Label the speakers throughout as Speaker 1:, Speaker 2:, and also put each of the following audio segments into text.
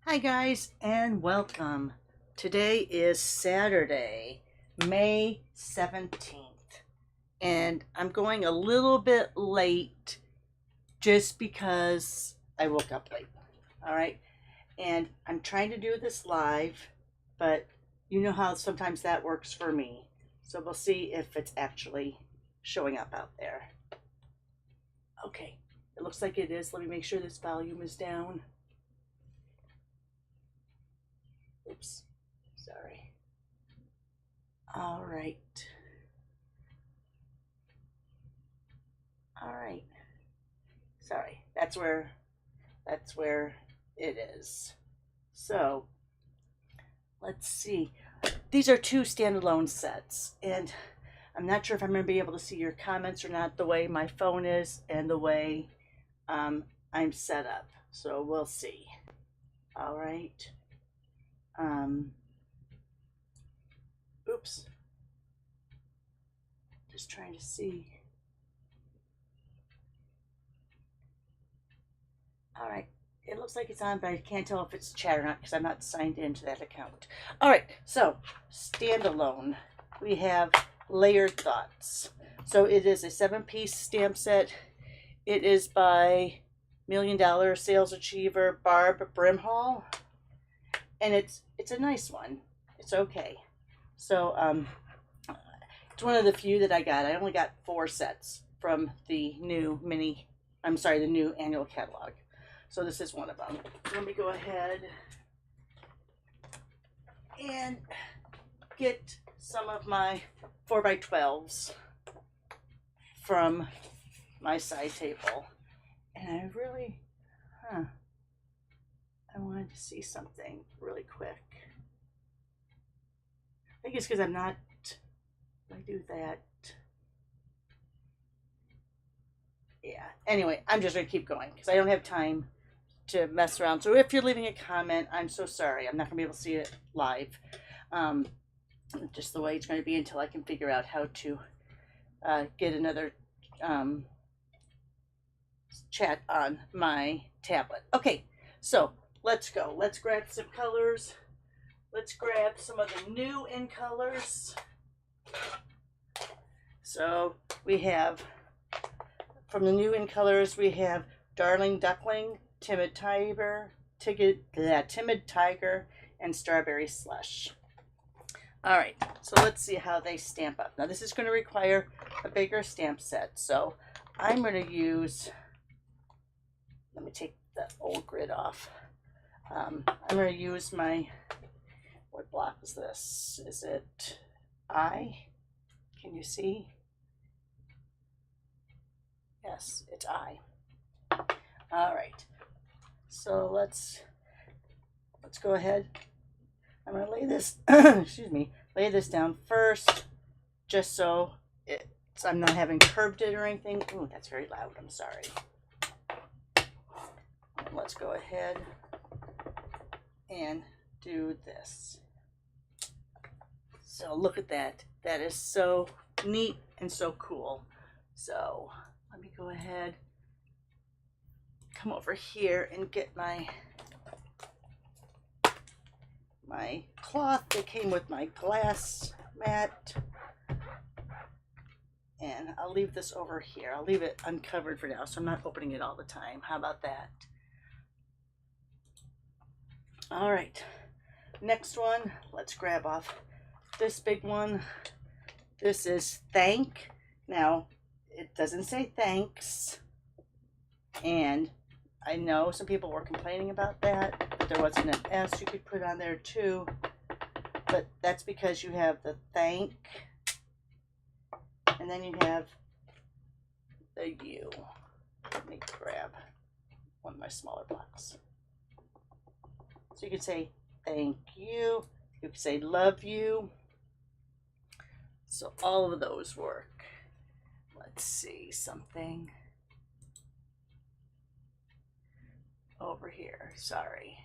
Speaker 1: Hi guys and welcome. Today is Saturday, May 17th, and I'm going a little bit late just because I woke up late. All right, and I'm trying to do this live, but you know how sometimes that works for me. So we'll see if it's actually showing up out there. Okay, it looks like it is. Let me make sure this volume is down. Oops, sorry. All right. All right. Sorry. That's where it is. So, let's see. These are two standalone sets, and I'm not sure if I'm going to be able to see your comments or not the way my phone is and the way I'm set up. So, we'll see. All right. Um, oops. Just trying to see. All right. It looks like it's on, but I can't tell if it's chat or not because I'm not signed into that account. All right. So, standalone. We have Layered Thoughts. So, it is a 7-piece stamp set. It is by $1 Million Sales Achiever Barb Brimhall. And it's a nice one. It's okay. So, it's one of the few that I got. I only got 4 sets from the new the new annual catalog. So this is one of them. Let me go ahead and get some of my 4x12s from my side table. And I really, I wanted to see something really quick. I think it's because I'm not, I do that. Yeah, anyway, I'm just going to keep going because I don't have time to mess around. So if you're leaving a comment, I'm so sorry. I'm not going to be able to see it live. Just the way it's going to be until I can figure out how to get another chat on my tablet. Okay, so let's go. Let's grab some colors. Let's grab some of the new in colors. So we have, from the new in colors, we have Darling Duckling, Timid Tiger, and Strawberry Slush. All right, so let's see how they stamp up. Now this is going to require a bigger stamp set, so I'm going to use, let me take the old grid off. I'm going to use my, what block is this? Is it I? Can you see? Yes, it's I. All right, so let's go ahead. I'm going to lay this, excuse me, lay this down first, just so I'm not having curved it or anything. Ooh, that's very loud. I'm sorry. Let's go ahead and do this. So look at that. That is so neat and so cool. So let me go ahead, come over here and get my cloth that came with my glass mat. And I'll leave this over here. I'll leave it uncovered for now, so I'm not opening it all the time. How about that? All right, next one, let's grab off this big one. This is Thank. Now, it doesn't say thanks, and I know some people were complaining about that, but there wasn't an S you could put on there too, but that's because you have the thank, and then you have the U. Let me grab one of my smaller blocks. So you could say thank you, you could say love you. So all of those work. Let's see something over here. Sorry.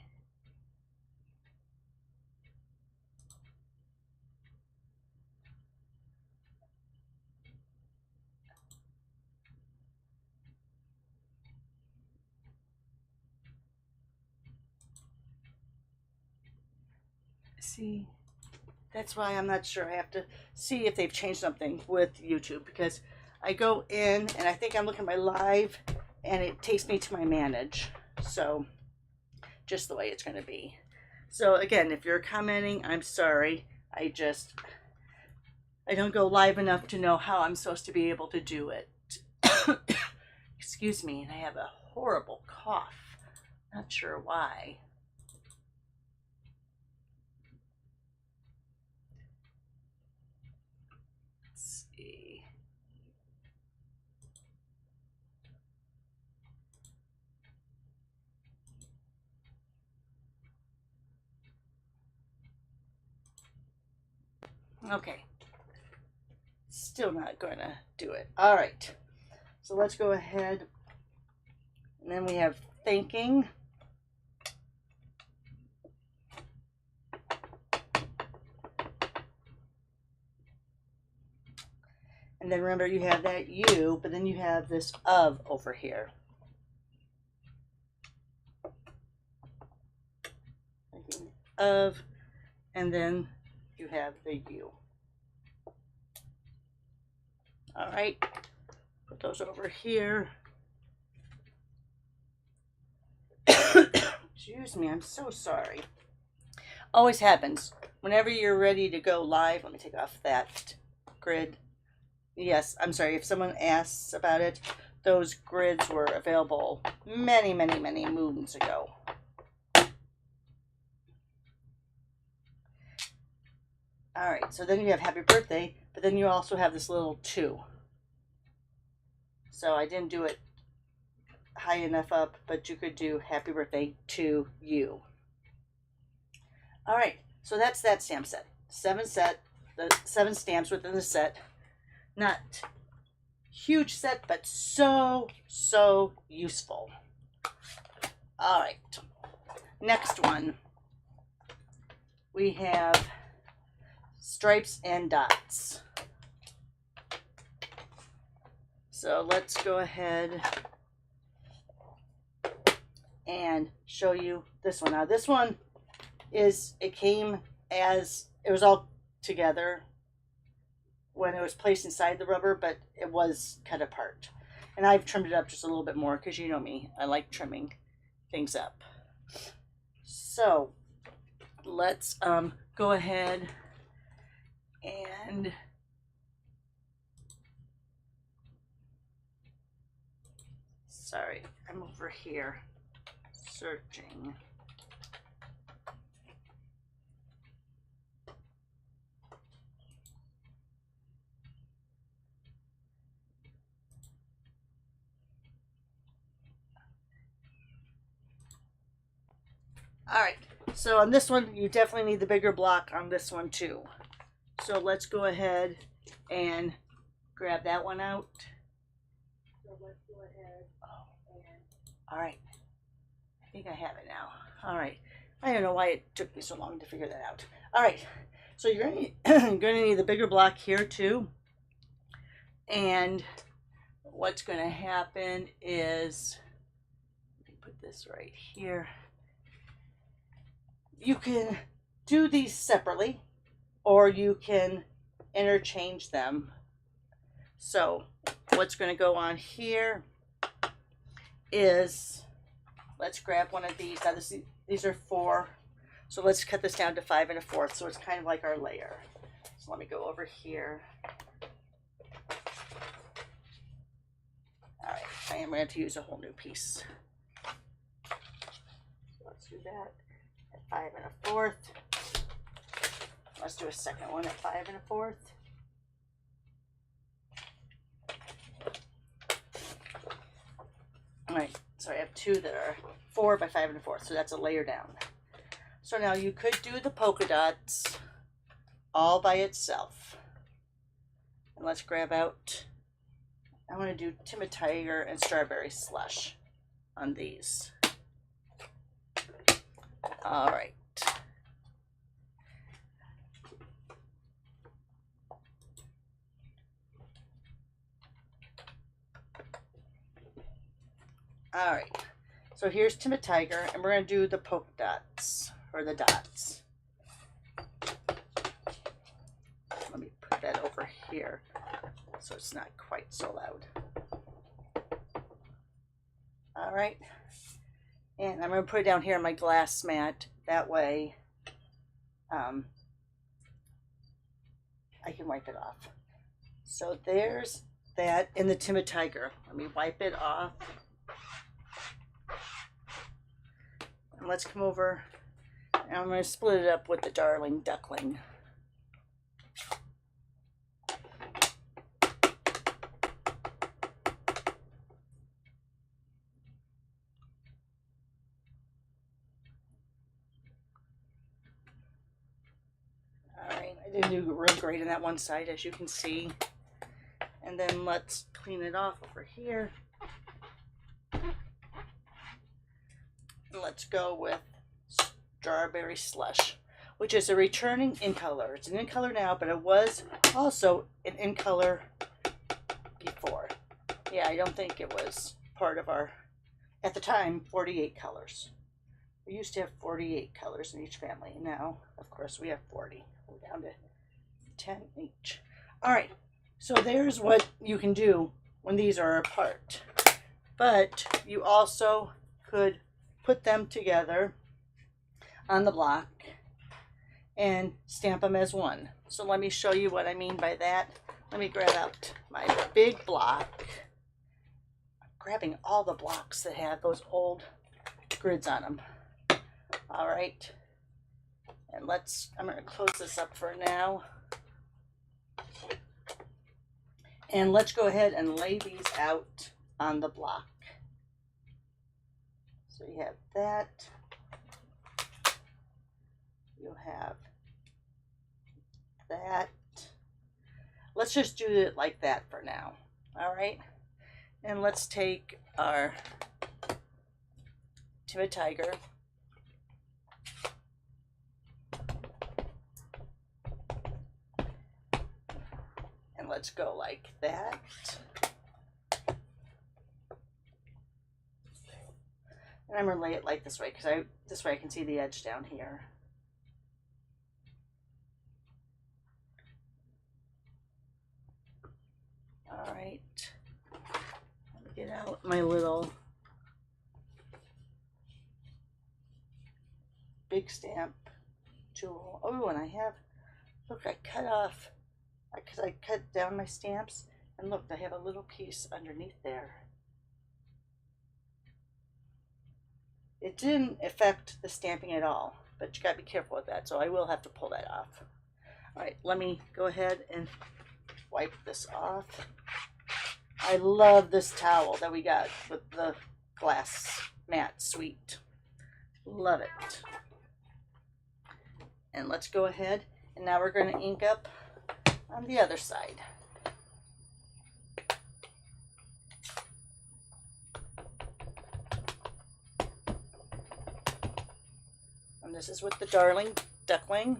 Speaker 1: see. That's why I'm not sure. I have to see if they've changed something with YouTube, because I go in and I think I'm looking at my live and it takes me to my manage. So just the way it's going to be. So again, if you're commenting, I'm sorry. I don't go live enough to know how I'm supposed to be able to do it. Excuse me, and I have a horrible cough. Not sure why. Let's see. Okay. Still not going to do it. All right. So let's go ahead. And then we have thinking. And then remember, you have that you, but then you have this of over here. Thinking of, and then you have the you. All right, put those over here. Excuse me, I'm so sorry. Always happens. Whenever you're ready to go live, let me take off that grid. Yes, I'm sorry, if someone asks about it, those grids were available many, many, many moons ago. All right, so then you have happy birthday, but then you also have this little 2. So I didn't do it high enough up, but you could do happy birthday to you. All right, so that's that stamp set. 7 stamps within the set. Not huge set, but so useful. All right, next one. We have stripes and dots. So let's go ahead and show you this one. Now this one it came as, it was all together when it was placed inside the rubber, but it was cut apart. And I've trimmed it up just a little bit more because you know me, I like trimming things up. So let's go ahead and sorry, I'm over here searching. All right, so on this one, you definitely need the bigger block on this one too. So let's go ahead and grab that one out. So let's go ahead and, all right, I think I have it now. All right, I don't know why it took me so long to figure that out. All right, so you're going to need the bigger block here too. And what's going to happen is, let me put this right here. You can do these separately, or you can interchange them. So what's going to go on here is, let's grab one of these. Now these are 4. So let's cut this down to 5 1/4. So it's kind of like our layer. So let me go over here. All right, I am going to have to use a whole new piece. So let's do that at 5 1/4. Let's do a second one at 5 1/4. All right, so I have 2 that are 4 by 5 1/4, so that's a layer down. So now you could do the polka dots all by itself. And let's grab out, I want to do Timid Tiger and Strawberry Slush on these. All right. All right, so here's Timid Tiger, and we're going to do the polka dots, or the dots. here, so it's not quite so loud. All right, and I'm going to put it down here on my glass mat. That way I can wipe it off. So there's that in the Timid Tiger. Let me wipe it off. And let's come over, and I'm going to split it up with the Darling Duckling. Alright, I didn't do real great on that one side, as you can see. And then let's clean it off over here. And let's go with Strawberry Slush, which is a returning in color. It's an in color now, but it was also an in color before. Yeah, I don't think it was part of our, at the time, 48 colors. We used to have 48 colors in each family. Now, of course, we have 40. We're down to 10 each. All right, so there's what you can do when these are apart. But you also could put them together on the block and stamp them as one. So let me show you what I mean by that. Let me grab out my big block. I'm grabbing all the blocks that have those old grids on them. All right, and I'm going to close this up for now. And let's go ahead and lay these out on the block. So you have that. You have that. Let's just do it like that for now. All right, and let's take our Timid Tiger. And let's go like that. And I'm going to lay it like this way, because this way I can see the edge down here. All right. Let me get out my little big stamp tool. Oh, and I have, look, I cut off, because I cut down my stamps, and look, I have a little piece underneath there. It didn't affect the stamping at all, but you gotta be careful with that, so I will have to pull that off. All right, let me go ahead and wipe this off. I love this towel that we got with the glass mat suite. Love it. And let's go ahead, and now we're going to ink up on the other side. And this is with the Darling Duckling.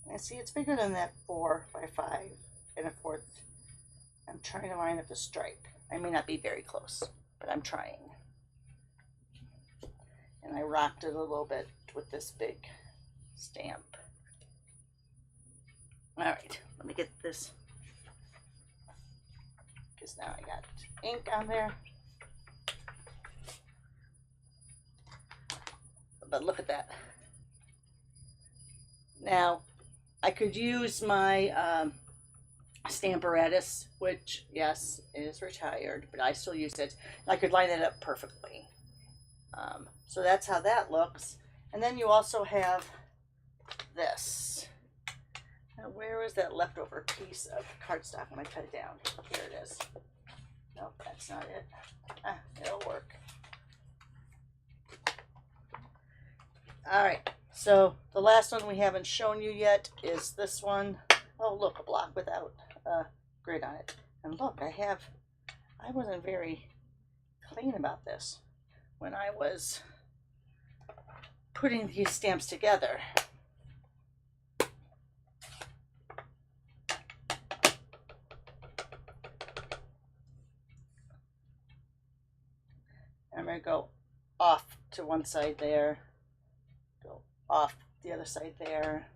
Speaker 1: And see, it's bigger than that 4 by 5 1/4. I'm trying to line up the stripe. I may not be very close, but I'm trying. And I rocked it a little bit with this big stamp. All right, let me get this, because now I got ink on there. But look at that. Now, I could use my Stamparatus, which, yes, is retired, but I still use it. I could line it up perfectly. So that's how that looks. And then you also have this. Now, where is that leftover piece of cardstock when I cut it down? Here it is. Nope, that's not it. Ah, it'll work. All right, so the last one we haven't shown you yet is this one. Oh, look, a block without a grid on it. And look, I wasn't very clean about this when I was putting these stamps together. I'm going to go off to one side there, go off the other side there,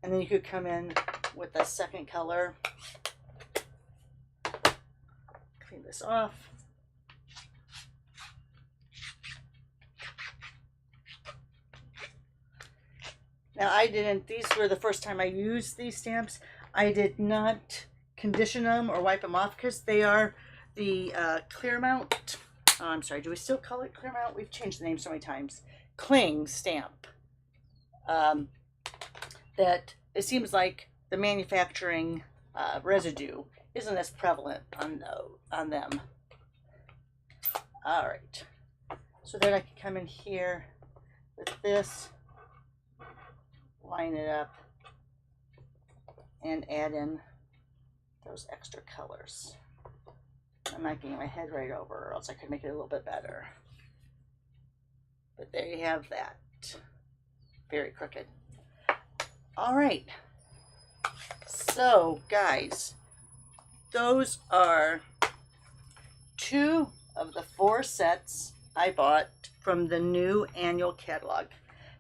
Speaker 1: And then you could come in with the second color. Clean this off. Now these were the first time I used these stamps. I did not condition them or wipe them off because they are the Clearmount. Oh, I'm sorry, do we still call it Clearmount? We've changed the name so many times. Cling stamp. That it seems like the manufacturing residue isn't as prevalent on them. All right, so then I can come in here with this, line it up, and add in those extra colors. I'm not getting my head right over, or else I could make it a little bit better. But there you have that. Very crooked. All right. So, guys, those are 2 of the 4 sets I bought from the new annual catalog.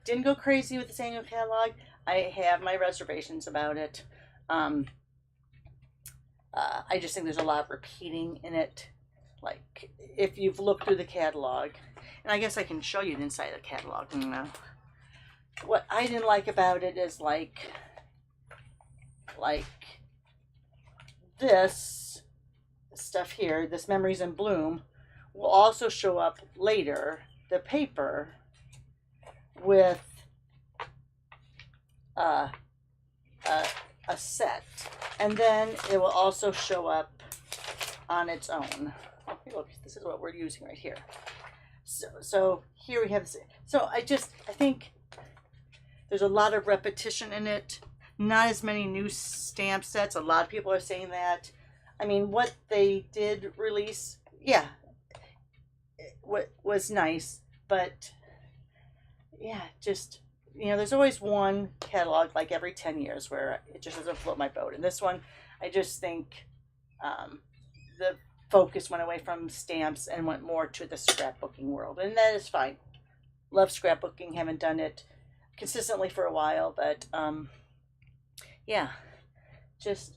Speaker 1: Didn't go crazy with this annual catalog. I have my reservations about it. I just think there's a lot of repeating in it. Like, if you've looked through the catalog, and I guess I can show you the inside of the catalog. You know, what I didn't like about it is like this stuff here, this Memories in Bloom, will also show up later, the paper, with a set, and then it will also show up on its own. Oh, look, this is what we're using right here. So here we have this. So I think there's a lot of repetition in it. Not as many new stamp sets. A lot of people are saying that. I mean, what they did release, yeah, what was nice, but yeah, just, you know, there's always one catalog like every 10 years where it just doesn't float my boat. And this one, I just think the focus went away from stamps and went more to the scrapbooking world. And that is fine. Love scrapbooking. Haven't done it consistently for a while, but yeah, just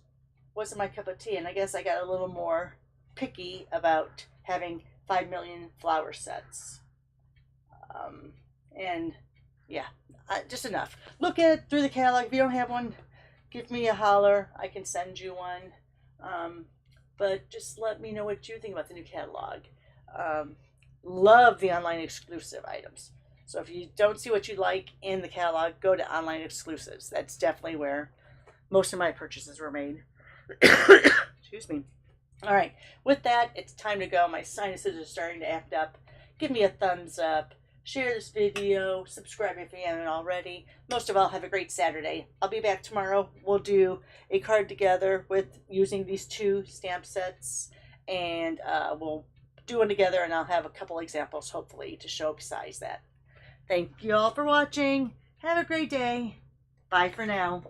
Speaker 1: wasn't my cup of tea. And I guess I got a little more picky about having 5 million flower sets. And yeah, just enough. Look at it through the catalog. If you don't have one, give me a holler. I can send you one. But just let me know what you think about the new catalog. Love the online exclusive items. So if you don't see what you like in the catalog, go to online exclusives. That's definitely where most of my purchases were made. Excuse me. All right, with that, it's time to go. My sinuses are starting to act up. Give me a thumbs up. Share this video. Subscribe if you haven't already. Most of all, have a great Saturday. I'll be back tomorrow. We'll do a card together with using these 2 stamp sets. And we'll do one together, and I'll have a couple examples, hopefully, to show besides that. Thank you all for watching. Have a great day. Bye for now.